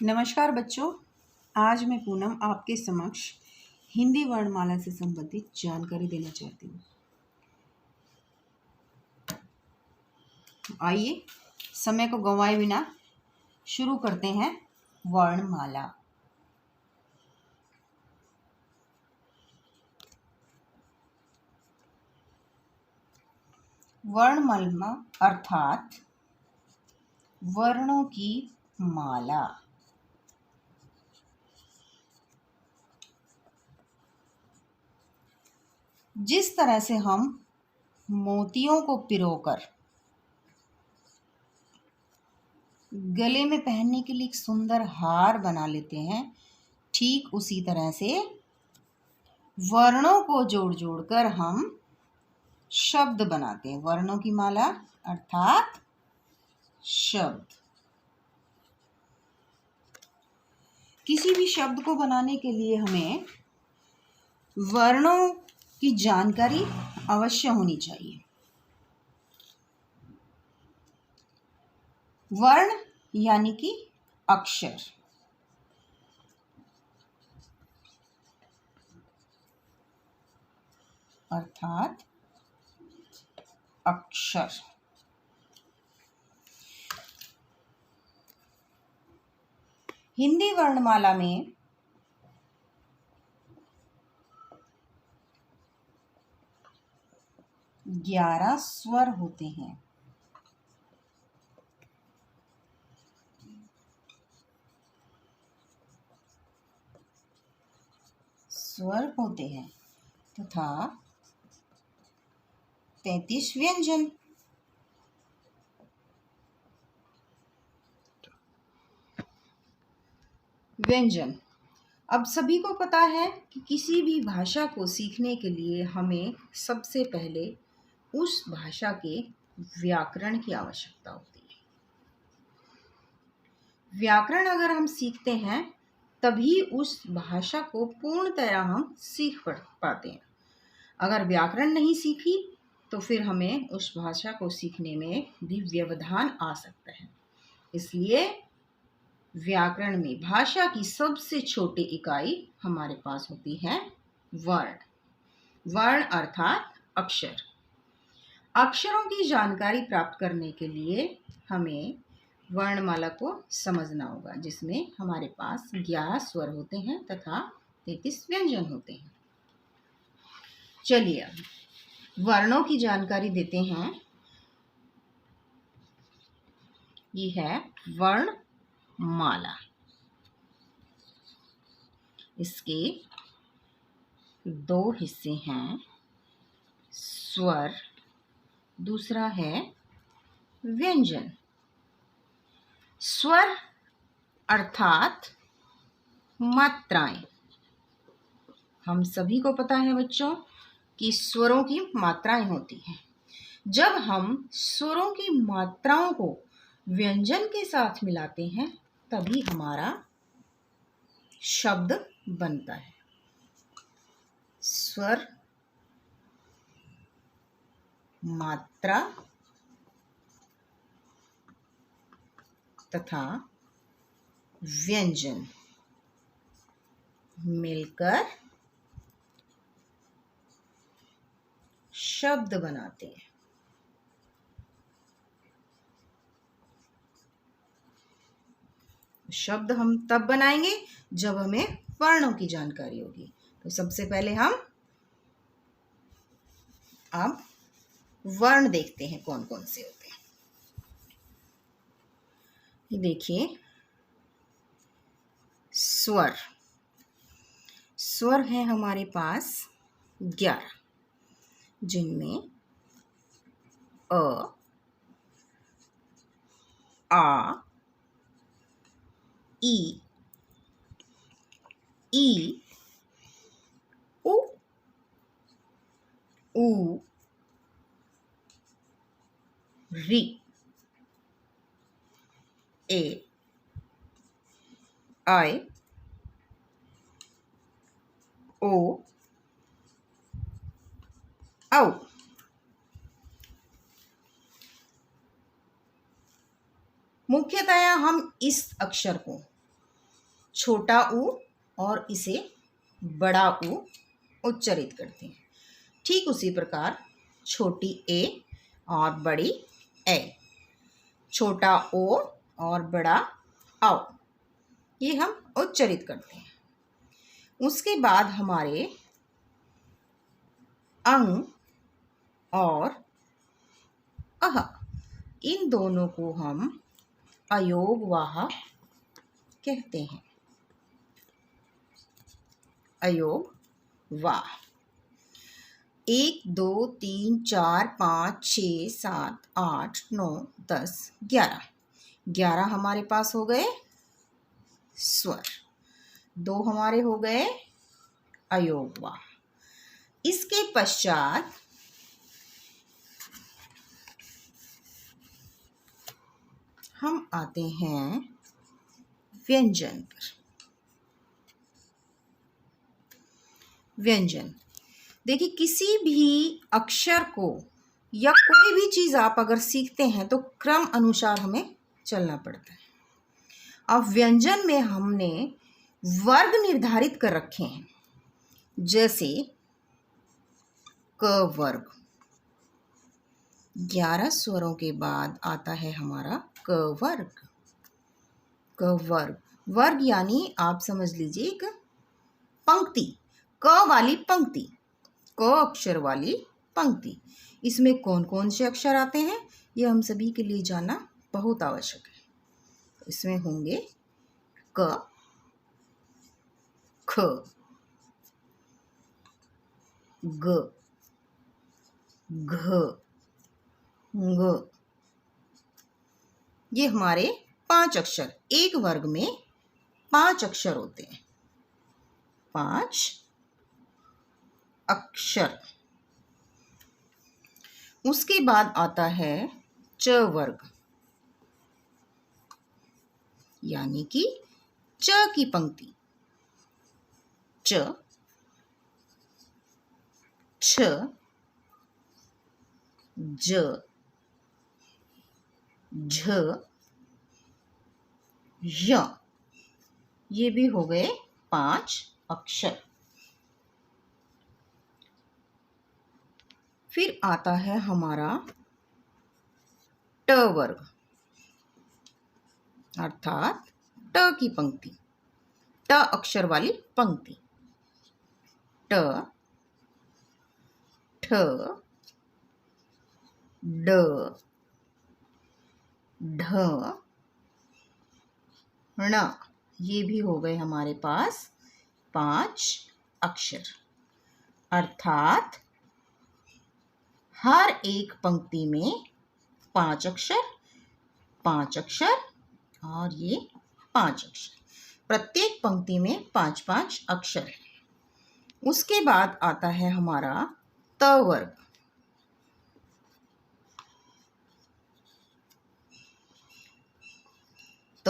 नमस्कार बच्चों, आज मैं पूनम आपके समक्ष हिंदी वर्णमाला से संबंधित जानकारी देना चाहती हूँ। आइए समय को गंवाए बिना शुरू करते हैं वर्णमाला। वर्णमाला अर्थात वर्णों की माला। जिस तरह से हम मोतियों को पिरोकर गले में पहनने के लिए एक सुंदर हार बना लेते हैं, ठीक उसी तरह से वर्णों को जोड़ जोड़कर हम शब्द बनाते हैं। वर्णों की माला अर्थात शब्द। किसी भी शब्द को बनाने के लिए हमें वर्णों की जानकारी अवश्य होनी चाहिए। वर्ण यानी कि अक्षर। अर्थात अक्षर। हिंदी वर्णमाला में 11 स्वर होते हैं। स्वर होते हैं तथा 33 व्यंजन। व्यंजन। अब सभी को पता है कि किसी भी भाषा को सीखने के लिए हमें सबसे पहले उस भाषा के व्याकरण की आवश्यकता होती है। व्याकरण अगर हम सीखते हैं तभी उस भाषा को पूर्णतया हम सीख पाते हैं। अगर व्याकरण नहीं सीखी तो फिर हमें उस भाषा को सीखने में भी व्यवधान आ सकता है। इसलिए व्याकरण में भाषा की सबसे छोटी इकाई हमारे पास होती है वर्ण। वर्ण अर्थात अक्षर। अक्षरों की जानकारी प्राप्त करने के लिए हमें वर्णमाला को समझना होगा, जिसमें हमारे पास 11 स्वर होते हैं तथा 33 व्यंजन होते हैं। चलिए अब वर्णों की जानकारी देते हैं। ये है वर्णमाला। इसके 2 हिस्से हैं, स्वर, दूसरा है व्यंजन। स्वर अर्थात मात्राएं। हम सभी को पता है बच्चों कि स्वरों की मात्राएं होती हैं। जब हम स्वरों की मात्राओं को व्यंजन के साथ मिलाते हैं तभी हमारा शब्द बनता है। स्वर, मात्रा तथा व्यंजन मिलकर शब्द बनाते हैं। शब्द हम तब बनाएंगे जब हमें वर्णों की जानकारी होगी। तो सबसे पहले हम अब वर्ण देखते हैं कौन कौन से होते हैं। ये देखिए, स्वर। स्वर है हमारे पास 11, जिनमें अ, आ, ई, उ, ऊ, री, ए, आई, ओ, औ। मुख्यतया हम इस अक्षर को छोटा ऊ और इसे बड़ा ऊ उच्चारित करते हैं। ठीक उसी प्रकार छोटी ए और बड़ी ए, छोटा ओ और बड़ा औ, ये हम उच्चारित करते हैं। उसके बाद हमारे अंग और अह, इन दोनों को हम अयोगवाह कहते हैं। अयोगवाह। 1 2 3 4 5 6 7 8 9 10 11 हमारे पास हो गए स्वर, 2 हमारे हो गए अयोगवाह। इसके पश्चात हम आते हैं व्यंजन पर। व्यंजन, देखिए किसी भी अक्षर को या कोई भी चीज़ आप अगर सीखते हैं तो क्रम अनुसार हमें चलना पड़ता है। अब व्यंजन में हमने वर्ग निर्धारित कर रखे हैं, जैसे क वर्ग। 11 स्वरों के बाद आता है हमारा क वर्ग। क वर्ग, वर्ग यानी आप समझ लीजिए एक पंक्ति, क वाली पंक्ति, क अक्षर वाली पंक्ति। इसमें कौन कौन से अक्षर आते हैं ये हम सभी के लिए जानना बहुत आवश्यक है। इसमें होंगे क, ख, ग, घ, ङ। ये हमारे 5 अक्षर, एक वर्ग में 5 अक्षर होते हैं। 5 अक्षर। उसके बाद आता है च वर्ग, यानी कि च की पंक्ति। च, छ, ज, झ, य, ये भी हो गए 5 अक्षर। फिर आता है हमारा ट वर्ग, अर्थात ट की पंक्ति, ट अक्षर वाली पंक्ति। ट, ठ, ड, ढ, ण, ये भी हो गए हमारे पास 5 अक्षर। अर्थात हर एक पंक्ति में 5 अक्षर, 5 अक्षर और ये 5 अक्षर। प्रत्येक पंक्ति में 5-5 अक्षर है। उसके बाद आता है हमारा त वर्ग। त,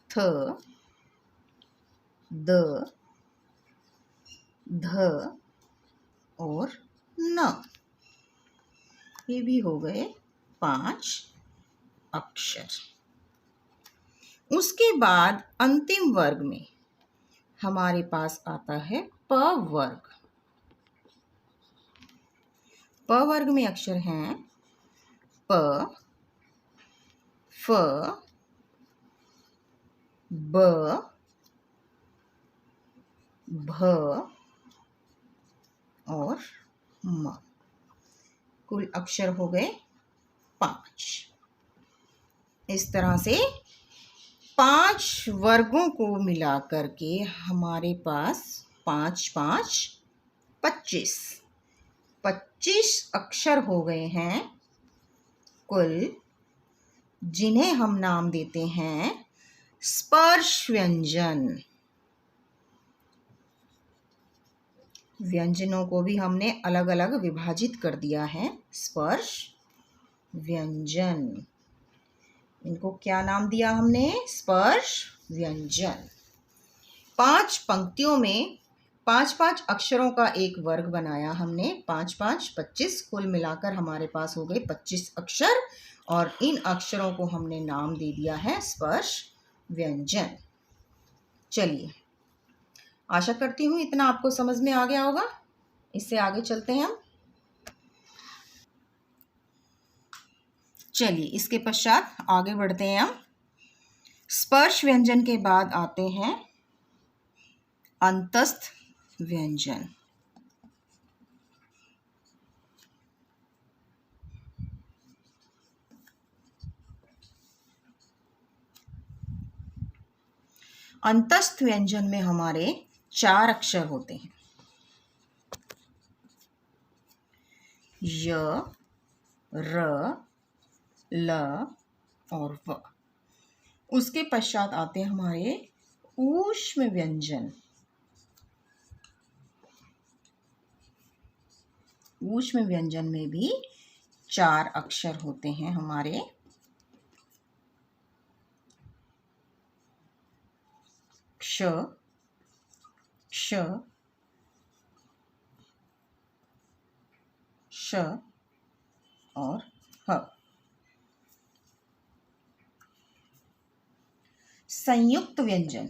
थ, द, ध और न, ये भी हो गए 5 अक्षर। उसके बाद अंतिम वर्ग में हमारे पास आता है प वर्ग। प वर्ग में अक्षर हैं प, फ, ब, भ और म। कुल अक्षर हो गए 5। इस तरह से 5 वर्गों को मिला करके हमारे पास 5-5 25 अक्षर हो गए हैं कुल, जिन्हें हम नाम देते हैं स्पर्श व्यंजन। व्यंजनों को भी हमने अलग अलग विभाजित कर दिया है। स्पर्श व्यंजन, इनको क्या नाम दिया हमने? स्पर्श व्यंजन। 5 पंक्तियों में 5-5 अक्षरों का एक वर्ग बनाया हमने। 5-5 25, कुल मिलाकर हमारे पास हो गए 25 अक्षर और इन अक्षरों को हमने नाम दे दिया है स्पर्श व्यंजन। चलिए, आशा करती हूँ इतना आपको समझ में आ गया होगा। इससे आगे चलते हैं हम। चलिए, इसके पश्चात आगे बढ़ते हैं हम। स्पर्श व्यंजन के बाद आते हैं अंतस्थ व्यंजन। अंतस्थ व्यंजन में हमारे 4 अक्षर होते हैं। य, र, ल और व। उसके पश्चात आते हैं हमारे ऊष्म व्यंजन। ऊष्म व्यंजन में भी 4 अक्षर होते हैं हमारे। क्ष, क्ष, श और ह। संयुक्त व्यंजन।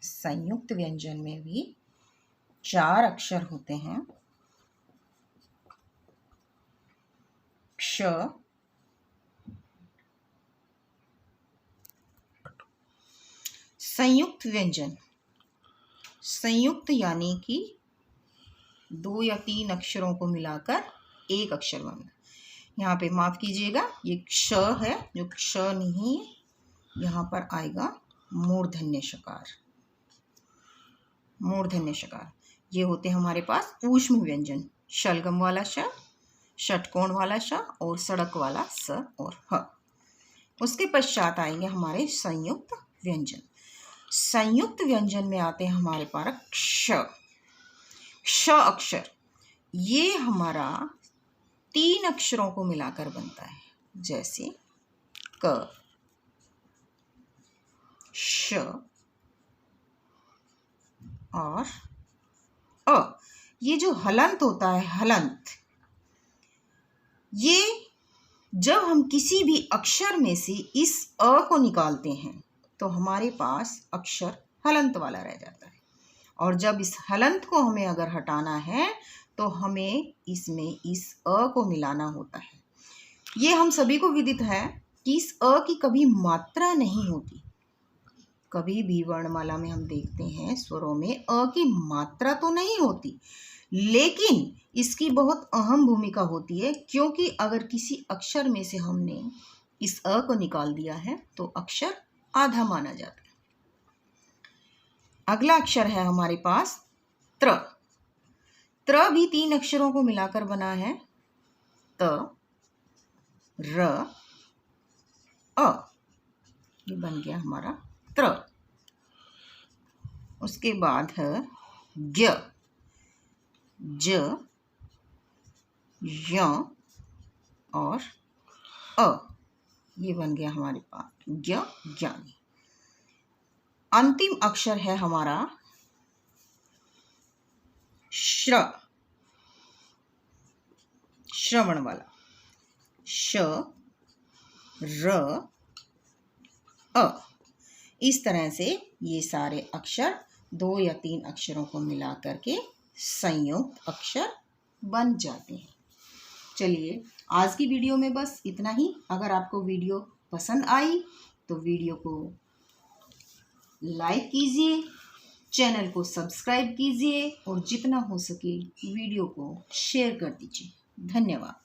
संयुक्त व्यंजन में भी 4 अक्षर होते हैं। क्ष, संयुक्त व्यंजन। संयुक्त यानी कि 2 या 3 अक्षरों को मिलाकर एक अक्षर बनना। यहाँ पे माफ कीजिएगा, ये क्ष है, जो क्ष नहीं है, यहाँ पर आएगा मूर्धन्य शकार। मूर्धन्य शकार ये होते हैं हमारे पास ऊष्म व्यंजन। शलगम वाला श, षटकोण वाला श और सड़क वाला स और ह। उसके पश्चात आएंगे हमारे संयुक्त व्यंजन। संयुक्त व्यंजन में आते हैं हमारे पास क्ष। क्ष अक्षर ये हमारा 3 अक्षरों को मिलाकर बनता है, जैसे क, श और अ। ये जो हलंत होता है, हलंत, ये जब हम किसी भी अक्षर में से इस अ को निकालते हैं तो हमारे पास अक्षर हलंत वाला रह जाता है, और जब इस हलंत को हमें अगर हटाना है तो हमें इसमें इस अ को मिलाना होता है। ये हम सभी को विदित है कि इस अ की कभी मात्रा नहीं होती। कभी भी वर्णमाला में हम देखते हैं स्वरों में अ की मात्रा तो नहीं होती, लेकिन इसकी बहुत अहम भूमिका होती है, क्योंकि अगर किसी अक्षर में से हमने इस अ को निकाल दिया है तो अक्षर आधा माना जाता है। अगला अक्षर है हमारे पास त्र। त्र भी 3 अक्षरों को मिलाकर बना है, त, र, अ। ये बन गया हमारा त्र। उसके बाद है ज्ञ, ज, य और अ। ये बन गया हमारे पास ज्ञ, ज्ञानी। अंतिम अक्षर है हमारा श्र, श्रवण वाला। श, र, अ। इस तरह से ये सारे अक्षर 2 या 3 अक्षरों को मिला करके संयुक्त अक्षर बन जाते हैं। चलिए, आज की वीडियो में बस इतना ही। अगर आपको वीडियो पसंद आई तो वीडियो को लाइक कीजिए, चैनल को सब्सक्राइब कीजिए और जितना हो सके वीडियो को शेयर कर दीजिए। धन्यवाद।